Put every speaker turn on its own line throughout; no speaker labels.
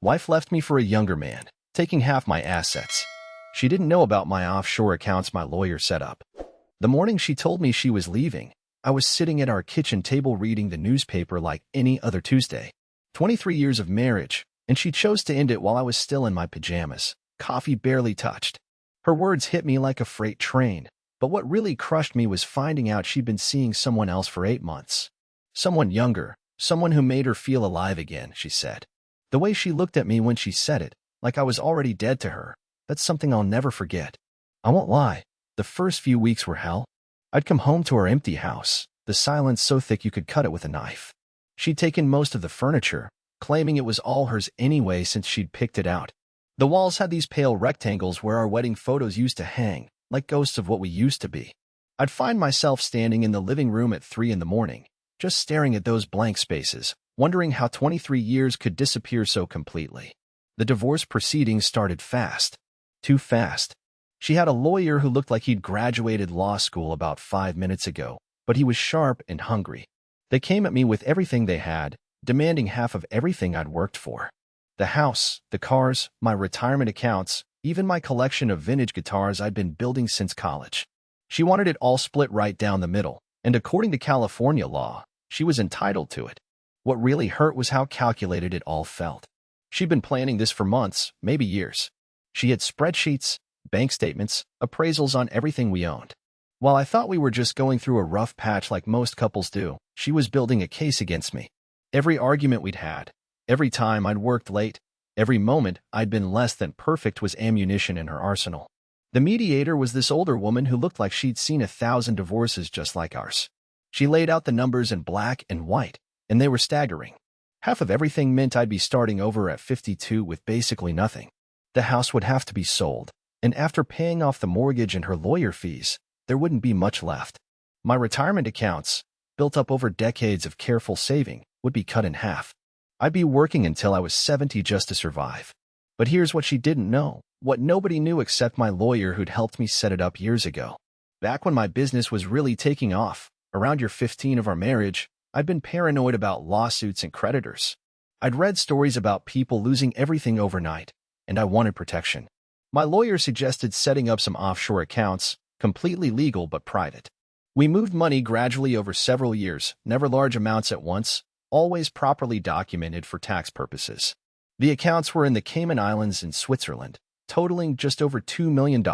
Wife left me for a younger man, taking half my assets. She didn't know about my offshore accounts my lawyer set up. The morning she told me she was leaving, I was sitting at our kitchen table reading the newspaper like any other Tuesday. 23 years of marriage, and she chose to end it while I was still in my pajamas, coffee barely touched. Her words hit me like a freight train, but what really crushed me was finding out she'd been seeing someone else for 8 months. Someone younger, someone who made her feel alive again, she said. The way she looked at me when she said it, like I was already dead to her, that's something I'll never forget. I won't lie, the first few weeks were hell. I'd come home to our empty house, the silence so thick you could cut it with a knife. She'd taken most of the furniture, claiming it was all hers anyway since she'd picked it out. The walls had these pale rectangles where our wedding photos used to hang, like ghosts of what we used to be. I'd find myself standing in the living room at 3 in the morning, just staring at those blank spaces, wondering how 23 years could disappear so completely. The divorce proceedings started fast. Too fast. She had a lawyer who looked like he'd graduated law school about 5 minutes ago, but he was sharp and hungry. They came at me with everything they had, demanding half of everything I'd worked for. The house, the cars, my retirement accounts, even my collection of vintage guitars I'd been building since college. She wanted it all split right down the middle, and according to California law, she was entitled to it. What really hurt was how calculated it all felt. She'd been planning this for months, maybe years. She had spreadsheets, bank statements, appraisals on everything we owned. While I thought we were just going through a rough patch like most couples do, she was building a case against me. Every argument we'd had, every time I'd worked late, every moment I'd been less than perfect was ammunition in her arsenal. The mediator was this older woman who looked like she'd seen 1,000 divorces just like ours. She laid out the numbers in black and white, and they were staggering. Half of everything meant I'd be starting over at 52 with basically nothing. The house would have to be sold, and after paying off the mortgage and her lawyer fees, there wouldn't be much left. My retirement accounts, built up over decades of careful saving, would be cut in half. I'd be working until I was 70 just to survive. But here's what she didn't know, what nobody knew except my lawyer who'd helped me set it up years ago. Back when my business was really taking off, around year 15 of our marriage, I'd been paranoid about lawsuits and creditors. I'd read stories about people losing everything overnight, and I wanted protection. My lawyer suggested setting up some offshore accounts, completely legal but private. We moved money gradually over several years, never large amounts at once, always properly documented for tax purposes. The accounts were in the Cayman Islands and Switzerland, totaling just over $2 million.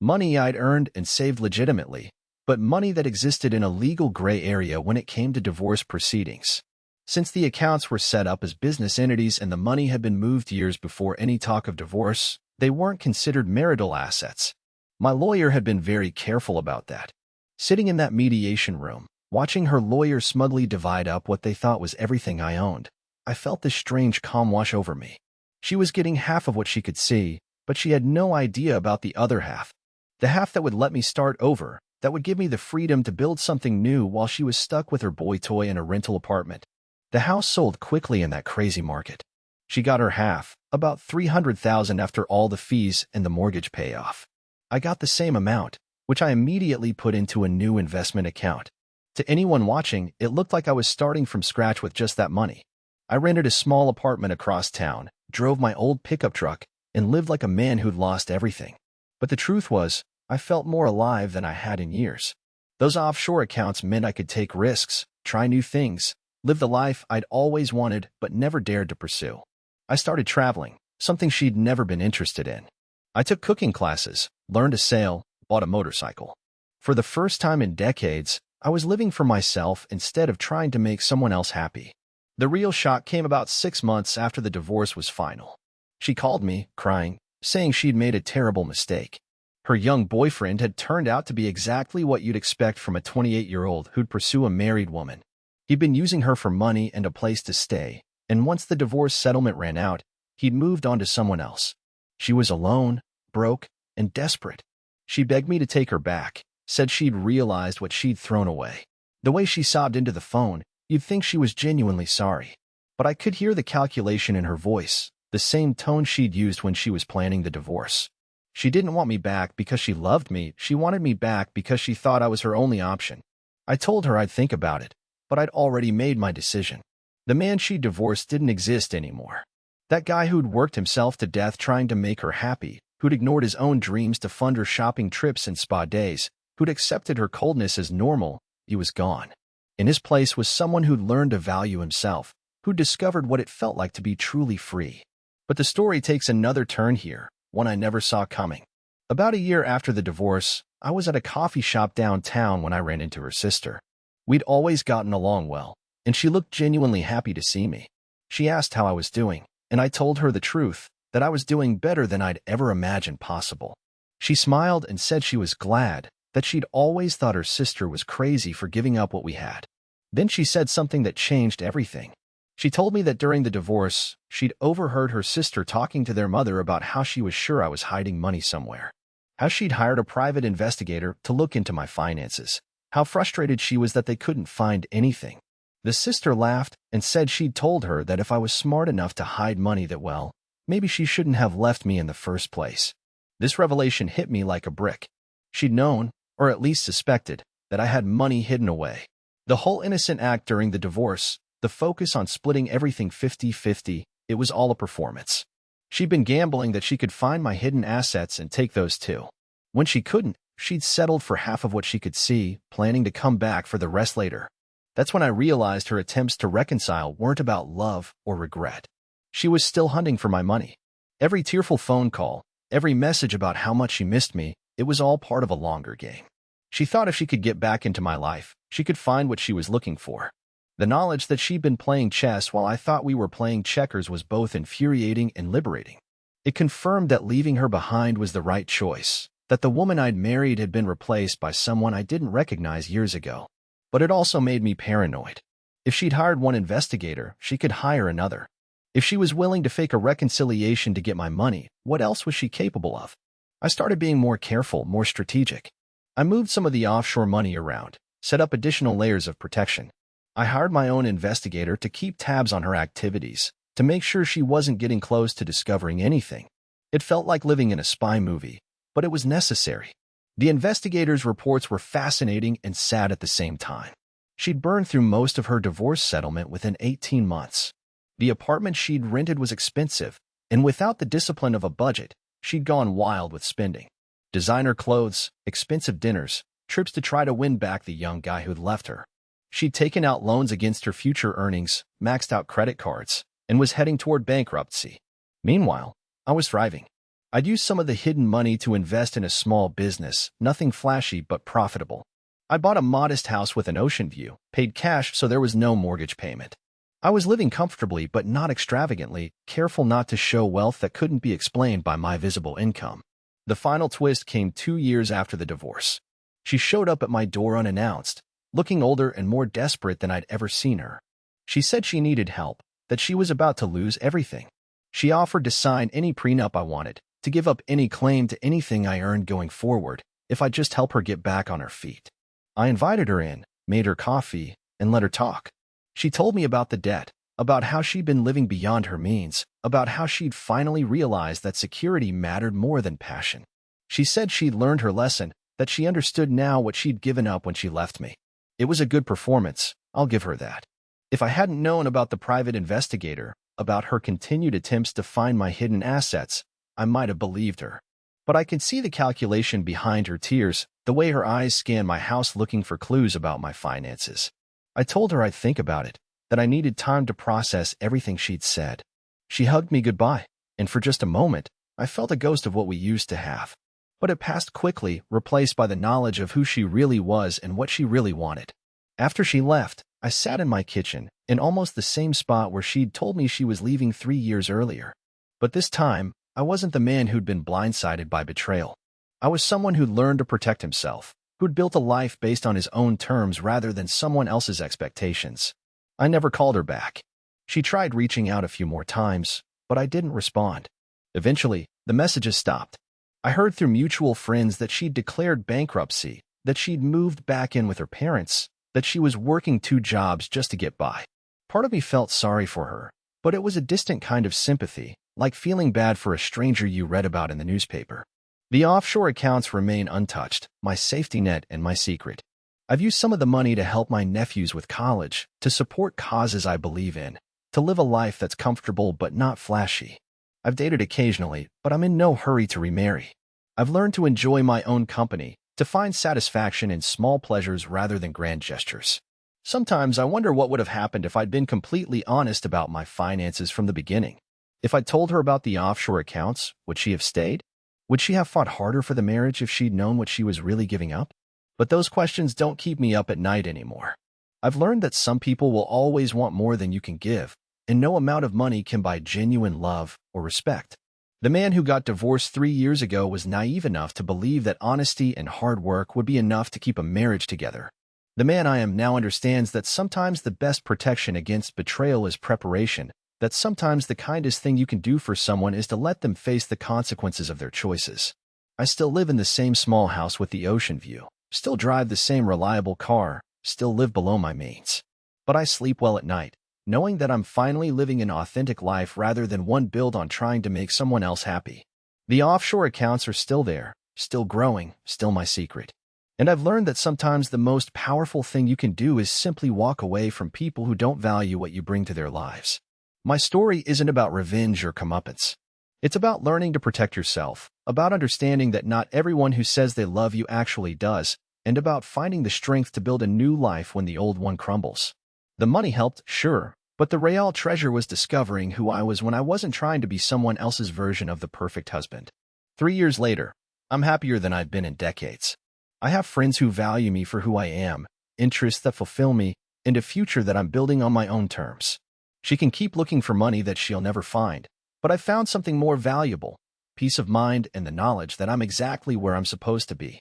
Money I'd earned and saved legitimately, but money that existed in a legal gray area when it came to divorce proceedings. Since the accounts were set up as business entities and the money had been moved years before any talk of divorce, they weren't considered marital assets. My lawyer had been very careful about that. Sitting in that mediation room, watching her lawyer smugly divide up what they thought was everything I owned, I felt this strange calm wash over me. She was getting half of what she could see, but she had no idea about the other half. The half that would let me start over, that would give me the freedom to build something new while she was stuck with her boy toy in a rental apartment. The house sold quickly in that crazy market. She got her half, about $300,000 after all the fees and the mortgage payoff. I got the same amount, which I immediately put into a new investment account. To anyone watching, it looked like I was starting from scratch with just that money. I rented a small apartment across town, drove my old pickup truck, and lived like a man who'd lost everything. But the truth was, I felt more alive than I had in years. Those offshore accounts meant I could take risks, try new things, live the life I'd always wanted but never dared to pursue. I started traveling, something she'd never been interested in. I took cooking classes, learned to sail, bought a motorcycle. For the first time in decades, I was living for myself instead of trying to make someone else happy. The real shock came about 6 months after the divorce was final. She called me, crying, saying she'd made a terrible mistake. Her young boyfriend had turned out to be exactly what you'd expect from a 28-year-old who'd pursue a married woman. He'd been using her for money and a place to stay, and once the divorce settlement ran out, he'd moved on to someone else. She was alone, broke, and desperate. She begged me to take her back, said she'd realized what she'd thrown away. The way she sobbed into the phone, you'd think she was genuinely sorry. But I could hear the calculation in her voice, the same tone she'd used when she was planning the divorce. She didn't want me back because she loved me, she wanted me back because she thought I was her only option. I told her I'd think about it, but I'd already made my decision. The man she divorced didn't exist anymore. That guy who'd worked himself to death trying to make her happy, who'd ignored his own dreams to fund her shopping trips and spa days, who'd accepted her coldness as normal, he was gone. In his place was someone who'd learned to value himself, who'd discovered what it felt like to be truly free. But the story takes another turn here, one I never saw coming. About a year after the divorce, I was at a coffee shop downtown when I ran into her sister. We'd always gotten along well, and she looked genuinely happy to see me. She asked how I was doing, and I told her the truth, that I was doing better than I'd ever imagined possible. She smiled and said she was glad, that she'd always thought her sister was crazy for giving up what we had. Then she said something that changed everything. She told me that during the divorce, she'd overheard her sister talking to their mother about how she was sure I was hiding money somewhere. How she'd hired a private investigator to look into my finances. How frustrated she was that they couldn't find anything. The sister laughed and said she'd told her that if I was smart enough to hide money that well, maybe she shouldn't have left me in the first place. This revelation hit me like a brick. She'd known, or at least suspected, that I had money hidden away. The whole innocent act during the divorce, the focus on splitting everything 50-50, it was all a performance. She'd been gambling that she could find my hidden assets and take those too. When she couldn't, she'd settled for half of what she could see, planning to come back for the rest later. That's when I realized her attempts to reconcile weren't about love or regret. She was still hunting for my money. Every tearful phone call, every message about how much she missed me, it was all part of a longer game. She thought if she could get back into my life, she could find what she was looking for. The knowledge that she'd been playing chess while I thought we were playing checkers was both infuriating and liberating. It confirmed that leaving her behind was the right choice, that the woman I'd married had been replaced by someone I didn't recognize years ago. But it also made me paranoid. If she'd hired one investigator, she could hire another. If she was willing to fake a reconciliation to get my money, what else was she capable of? I started being more careful, more strategic. I moved some of the offshore money around, set up additional layers of protection. I hired my own investigator to keep tabs on her activities, to make sure she wasn't getting close to discovering anything. It felt like living in a spy movie, but it was necessary. The investigator's reports were fascinating and sad at the same time. She'd burned through most of her divorce settlement within 18 months. The apartment she'd rented was expensive, and without the discipline of a budget, she'd gone wild with spending. Designer clothes, expensive dinners, trips to try to win back the young guy who'd left her. She'd taken out loans against her future earnings, maxed out credit cards, and was heading toward bankruptcy. Meanwhile, I was thriving. I'd used some of the hidden money to invest in a small business, nothing flashy but profitable. I bought a modest house with an ocean view, paid cash so there was no mortgage payment. I was living comfortably but not extravagantly, careful not to show wealth that couldn't be explained by my visible income. The final twist came 2 years after the divorce. She showed up at my door unannounced, looking older and more desperate than I'd ever seen her. She said she needed help, that she was about to lose everything. She offered to sign any prenup I wanted, to give up any claim to anything I earned going forward, if I'd just help her get back on her feet. I invited her in, made her coffee, and let her talk. She told me about the debt, about how she'd been living beyond her means, about how she'd finally realized that security mattered more than passion. She said she'd learned her lesson, that she understood now what she'd given up when she left me. It was a good performance, I'll give her that. If I hadn't known about the private investigator, about her continued attempts to find my hidden assets, I might have believed her. But I could see the calculation behind her tears, the way her eyes scanned my house looking for clues about my finances. I told her I'd think about it, that I needed time to process everything she'd said. She hugged me goodbye, and for just a moment, I felt a ghost of what we used to have. But it passed quickly, replaced by the knowledge of who she really was and what she really wanted. After she left, I sat in my kitchen, in almost the same spot where she'd told me she was leaving 3 years earlier. But this time, I wasn't the man who'd been blindsided by betrayal. I was someone who'd learned to protect himself, who'd built a life based on his own terms rather than someone else's expectations. I never called her back. She tried reaching out a few more times, but I didn't respond. Eventually, the messages stopped. I heard through mutual friends that she'd declared bankruptcy, that she'd moved back in with her parents, that she was working 2 jobs just to get by. Part of me felt sorry for her, but it was a distant kind of sympathy, like feeling bad for a stranger you read about in the newspaper. The offshore accounts remain untouched, my safety net and my secret. I've used some of the money to help my nephews with college, to support causes I believe in, to live a life that's comfortable but not flashy. I've dated occasionally, but I'm in no hurry to remarry. I've learned to enjoy my own company, to find satisfaction in small pleasures rather than grand gestures. Sometimes I wonder what would have happened if I'd been completely honest about my finances from the beginning. If I'd told her about the offshore accounts, would she have stayed? Would she have fought harder for the marriage if she'd known what she was really giving up? But those questions don't keep me up at night anymore. I've learned that some people will always want more than you can give, and no amount of money can buy genuine love or respect. The man who got divorced 3 years ago was naive enough to believe that honesty and hard work would be enough to keep a marriage together. The man I am now understands that sometimes the best protection against betrayal is preparation, that sometimes the kindest thing you can do for someone is to let them face the consequences of their choices. I still live in the same small house with the ocean view, still drive the same reliable car, still live below my means. But I sleep well at night, knowing that I'm finally living an authentic life rather than one built on trying to make someone else happy. The offshore accounts are still there, still growing, still my secret. And I've learned that sometimes the most powerful thing you can do is simply walk away from people who don't value what you bring to their lives. My story isn't about revenge or comeuppance. It's about learning to protect yourself, about understanding that not everyone who says they love you actually does, and about finding the strength to build a new life when the old one crumbles. The money helped, sure, but the real treasure was discovering who I was when I wasn't trying to be someone else's version of the perfect husband. 3 years later, I'm happier than I've been in decades. I have friends who value me for who I am, interests that fulfill me, and a future that I'm building on my own terms. She can keep looking for money that she'll never find, but I've found something more valuable: peace of mind and the knowledge that I'm exactly where I'm supposed to be.